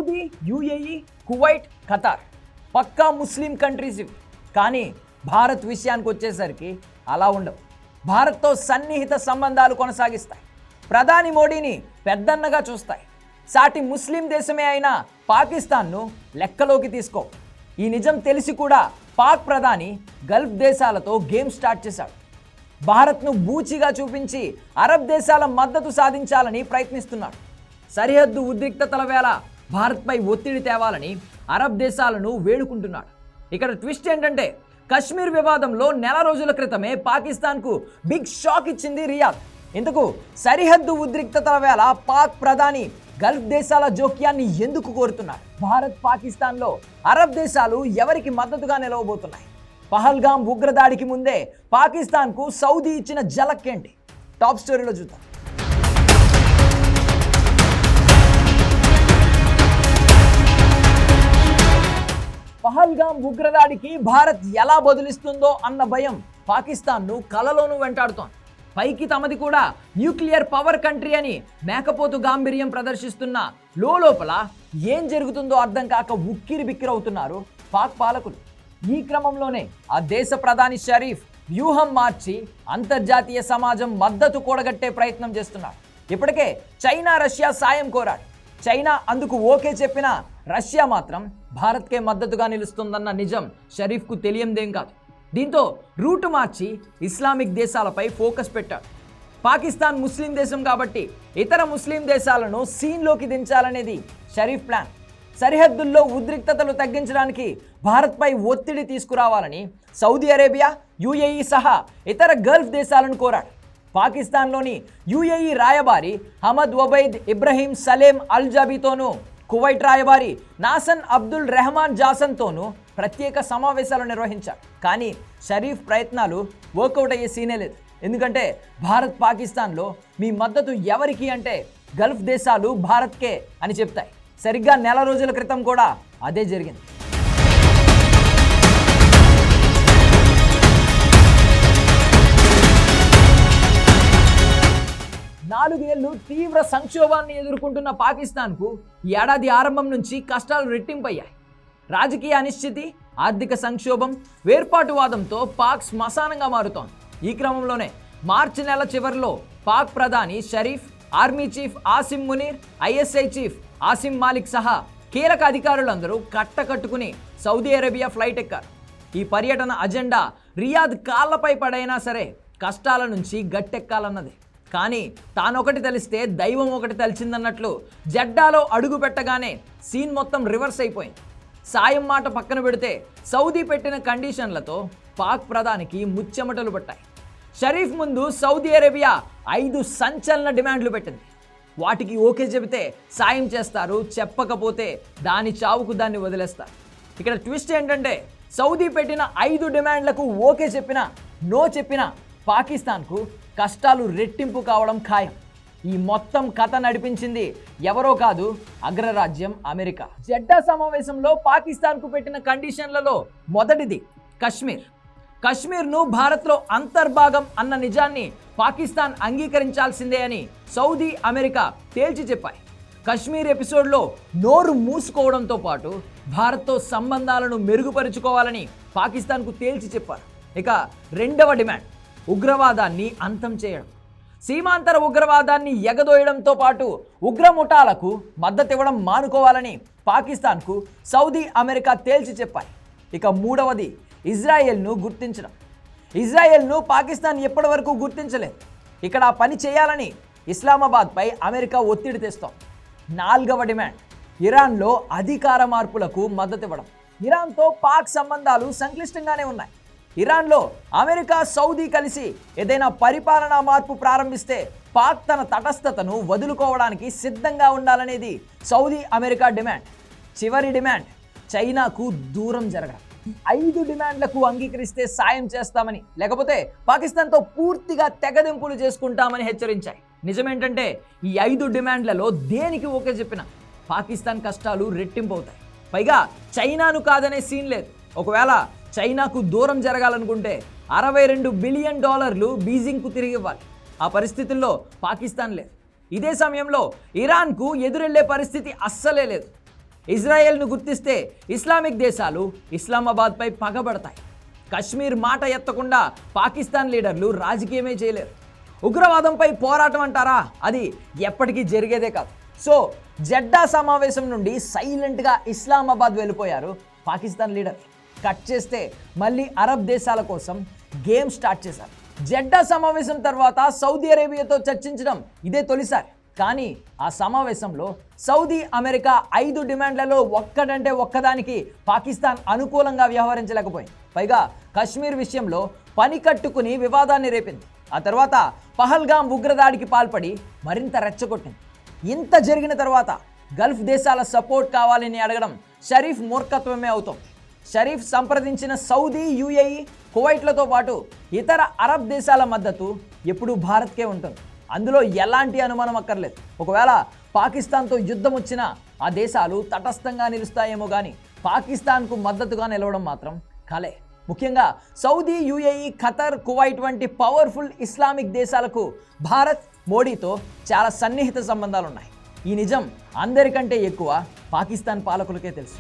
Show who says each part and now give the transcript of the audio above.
Speaker 1: Saudi, UAE, Kuwait, Qatar పక్కా Muslim countries ఇవి. కానీ భారత్ విషయానికి వచ్చేసరికి అలా ఉండవు. భారత్తో సన్నిహిత సంబంధాలు కొనసాగిస్తాయి. ప్రధాని మోడీని పెద్దన్నగా చూస్తాయి. సాటి ముస్లిం దేశమే అయినా పాకిస్తాన్ను లెక్కలోకి తీసుకో. ఈ నిజం తెలిసి కూడా పాక్ ప్రధాని గల్ఫ్ దేశాలతో గేమ్ స్టార్ట్ చేశాడు. భారత్ను బూచిగా చూపించి అరబ్ దేశాల మద్దతు సాధించాలని ప్రయత్నిస్తున్నాడు. సరిహద్దు ఉద్రిక్తతల వేళ భారత్పై ఒత్తిడి తేవాలని అరబ్ దేశాలను వేడుకుంటున్నాడు. ఇక్కడ ట్విస్ట్ ఏంటంటే కశ్మీర్ వివాదంలో నెల రోజుల క్రితమే పాకిస్తాన్కు బిగ్ షాక్ ఇచ్చింది రియాద్. ఇందుకు సరిహద్దు ఉద్రిక్తతల వేళ పాక్ ప్రధాని గల్ఫ్ దేశాల జోక్యాన్ని ఎందుకు కోరుతున్నారు? భారత్, పాకిస్తాన్లో అరబ్ దేశాలు ఎవరికి మద్దతుగా నిలవబోతున్నాయి? పహల్గాం ఉగ్రదాడికి ముందే పాకిస్తాన్కు సౌదీ ఇచ్చిన జలక్ ఏంటి? టాప్ స్టోరీలో చూద్దాం. పహల్గాం ఉగ్రదాడికి భారత్ ఎలా బదులిస్తుందో అన్న భయం పాకిస్తాన్ను కలలోనూ వెంటాడుతోంది. పైకి తమది కూడా న్యూక్లియర్ పవర్ కంట్రీ అని మేకపోతు గాంభీర్యం ప్రదర్శిస్తున్న లోపల ఏం జరుగుతుందో అర్థం కాక ఉక్కిరి బిక్కిరవుతున్నారు పాక్ పాలకులు. ఈ క్రమంలోనే ఆ దేశ ప్రధాని షరీఫ్ వ్యూహం మార్చి అంతర్జాతీయ సమాజం మద్దతు కూడగట్టే ప్రయత్నం చేస్తున్నారు. ఇప్పటికే చైనా, రష్యా సాయం కోరాడు. చైనా అందుకు ఓకే చెప్పినా రష్యా మాత్రం భారత్కే మద్దతుగా నిలుస్తుందన్న నిజం షరీఫ్కు తెలియందేం కాదు. దీంతో రూటు మార్చి ఇస్లామిక్ దేశాలపై ఫోకస్ పెట్టాడు. పాకిస్తాన్ ముస్లిం దేశం కాబట్టి ఇతర ముస్లిం దేశాలను సీన్లోకి దించాలనేది షరీఫ్ ప్లాన్. సరిహద్దుల్లో ఉద్రిక్తతలు తగ్గించడానికి భారత్పై ఒత్తిడి తీసుకురావాలని సౌదీ అరేబియా, యుఏఈ సహా ఇతర గల్ఫ్ దేశాలను కోరాడు. పాకిస్తాన్లోని యుఏఈ రాయబారి హమద్ ఒబైద్ ఇబ్రహీం సలేం అల్ జాబీతోనూ, కువైట్ రాయబారి నాసన్ అబ్దుల్ రెహమాన్ జాసన్తోనూ ప్రత్యేక సమావేశాలు నిర్వహించారు. కానీ షరీఫ్ ప్రయత్నాలు వర్కౌట్ అయ్యే సీనే లేదు. ఎందుకంటే భారత్, పాకిస్తాన్లో మీ మద్దతు ఎవరికి అంటే గల్ఫ్ దేశాలు భారత్కే అని చెప్తాయి. సరిగ్గా నెల రోజుల క్రితం కూడా అదే జరిగింది. 4 ఏళ్లు తీవ్ర సంక్షోభాన్ని ఎదుర్కొంటున్న పాకిస్తాన్కు ఈ ఏడాది ఆరంభం నుంచి కష్టాలు రెట్టింపయ్యాయి. రాజకీయ అనిశ్చితి, ఆర్థిక సంక్షోభం, వేర్పాటువాదంతో పాక్ శ్మశానంగా మారుతోంది. ఈ క్రమంలోనే మార్చి నెల చివరిలో పాక్ ప్రధాని Sharif, army chief Asim Munir, ISI chief Asim Malik సహా కీలక అధికారులందరూ కట్టకట్టుకుని సౌదీ అరేబియా ఫ్లైట్ ఎక్కారు. ఈ పర్యటన అజెండా రియాద్ కాళ్లపై పడైనా సరే కష్టాల నుంచి గట్టెక్కాలన్నది. కానీ తానొకటి తెలిస్తే దైవం ఒకటి తెలిసిందన్నట్లు జెడ్డాలో అడుగు పెట్టగానే సీన్ మొత్తం రివర్స్ అయిపోయింది. సాయం మాట పక్కన పెడితే సౌదీ పెట్టిన కండిషన్లతో పాక్ ప్రధానికి ముచ్చెమటలు పట్టాయి. షరీఫ్ ముందు సౌదీ అరేబియా 5 సంచలన డిమాండ్లు పెట్టింది. వాటికి ఓకే చెబితే సాయం చేస్తారు, చెప్పకపోతే దాని చావుకు దాన్ని వదిలేస్తారు. ఇక్కడ ట్విస్ట్ ఏంటంటే సౌదీ పెట్టిన 5 డిమాండ్లకు ఓకే చెప్పినా, నో చెప్పినా పాకిస్తాన్కు కష్టాలు రెట్టింపు కావడం ఖాయం. ఈ మొత్తం కథ నడిపించింది ఎవరో కాదు, అగ్రరాజ్యం అమెరికా. జెడ్డా సమావేశంలో పాకిస్తాన్కు పెట్టిన కండిషన్లలో మొదటిది కశ్మీర్. కశ్మీర్ను భారత్లో అంతర్భాగం అన్న నిజాన్ని పాకిస్తాన్ అంగీకరించాల్సిందే అని సౌదీ, అమెరికా తేల్చి చెప్పాయి. కశ్మీర్ ఎపిసోడ్లో నోరు మూసుకోవడంతో పాటు భారత్తో సంబంధాలను మెరుగుపరుచుకోవాలని పాకిస్తాన్కు తేల్చి చెప్పారు. ఇక రెండవ డిమాండ్ ఉగ్రవాదాన్ని అంతం చేయడం. సీమాంతర ఉగ్రవాదాన్ని ఎగదోయడంతో పాటు ఉగ్రముఠాలకు మద్దతివ్వడం మానుకోవాలని పాకిస్తాన్కు సౌదీ, అమెరికా తేల్చి చెప్పాయి. ఇక మూడవది ఇజ్రాయెల్ను గుర్తించడం. ఇజ్రాయెల్ను పాకిస్తాన్ ఎప్పటి వరకు గుర్తించలేదు. ఇక్కడ ఆ పని చేయాలని ఇస్లామాబాద్పై అమెరికా ఒత్తిడి తెస్తాం. నాలుగవ డిమాండ్ ఇరాన్లో అధికార మార్పులకు మద్దతివ్వడం. ఇరాన్తో పాక్ సంబంధాలు సంక్లిష్టంగానే ఉన్నాయి. ఇరాన్లో అమెరికా, సౌదీ కలిసి ఏదైనా పరిపాలనా మార్పు ప్రారంభిస్తే పాక్ తన తటస్థతను వదులుకోవడానికి సిద్ధంగా ఉండాలనేది సౌదీ, అమెరికా డిమాండ్. చివరి డిమాండ్ చైనాకు దూరం జరగడం. 5 డిమాండ్లకు అంగీకరిస్తే సాయం చేస్తామని, లేకపోతే పాకిస్తాన్తో పూర్తిగా తెగదెంపులు చేసుకుంటామని హెచ్చరించాయి. నిజమేంటంటే ఈ 5 డిమాండ్లలో దేనికి ఓకే చెప్పినా పాకిస్తాన్ కష్టాలు రెట్టింపు అవుతాయి. పైగా చైనాను కాదనే సీన్ లేదు. ఒకవేళ చైనాకు దూరం జరగాలనుకుంటే $62 బిలియన్ బీజింగ్కు తిరిగి ఇవ్వాలి. ఆ పరిస్థితుల్లో పాకిస్తాన్ లేదు. ఇదే సమయంలో ఇరాన్కు ఎదురెళ్లే పరిస్థితి అస్సలే లేదు. ఇజ్రాయెల్ను గుర్తిస్తే ఇస్లామిక్ దేశాలు ఇస్లామాబాద్పై పగబడతాయి. కశ్మీర్ మాట ఎత్తకుండా పాకిస్తాన్ లీడర్లు రాజకీయమే చేయలేరు. ఉగ్రవాదంపై పోరాటం అంటారా, అది ఎప్పటికీ జరిగేదే కాదు. సో జెడ్డా సమావేశం నుండి సైలెంట్గా ఇస్లామాబాద్ వెళ్ళిపోయారు పాకిస్తాన్ లీడర్. కట్ చేస్తే మళ్ళీ అరబ్ దేశాల కోసం గేమ్ స్టార్ట్ చేశారు. జెడ్డా సమావేశం తర్వాత సౌదీ అరేబియాతో చర్చించడం ఇదే తొలిసారి. కానీ ఆ సమావేశంలో సౌదీ, అమెరికా 5 డిమాండ్లలో ఒక్కటంటే ఒక్కదానికి పాకిస్తాన్ అనుకూలంగా వ్యవహరించలేకపోయింది. పైగా కశ్మీర్ విషయంలో పని కట్టుకుని వివాదాన్ని రేపింది. ఆ తర్వాత పహల్గాం ఉగ్రదాడికి పాల్పడి మరింత రెచ్చగొట్టింది. ఇంత జరిగిన తర్వాత గల్ఫ్ దేశాల సపోర్ట్ కావాలని అడగడం షరీఫ్ మూర్ఖత్వమే అవుతోంది. షరీఫ్ సంప్రదించిన సౌదీ, యుఏఈ, కువైట్లతో పాటు ఇతర అరబ్ దేశాల మద్దతు ఎప్పుడూ భారత్కే ఉంటుంది. అందులో ఎలాంటి అనుమానం అక్కర్లేదు. ఒకవేళ పాకిస్తాన్తో యుద్ధం వచ్చినా ఆ దేశాలు తటస్థంగా నిలుస్తాయేమో కానీ పాకిస్తాన్కు మద్దతుగా నిలవడం మాత్రం కలే. ముఖ్యంగా సౌదీ, యుఏఈ, ఖతర్, కువైట్ వంటి పవర్ఫుల్ ఇస్లామిక్ దేశాలకు భారత్, మోడీతో చాలా సన్నిహిత సంబంధాలు ఉన్నాయి. ఈ నిజం అందరికంటే ఎక్కువ పాకిస్తాన్ పాలకులకే తెలుసు.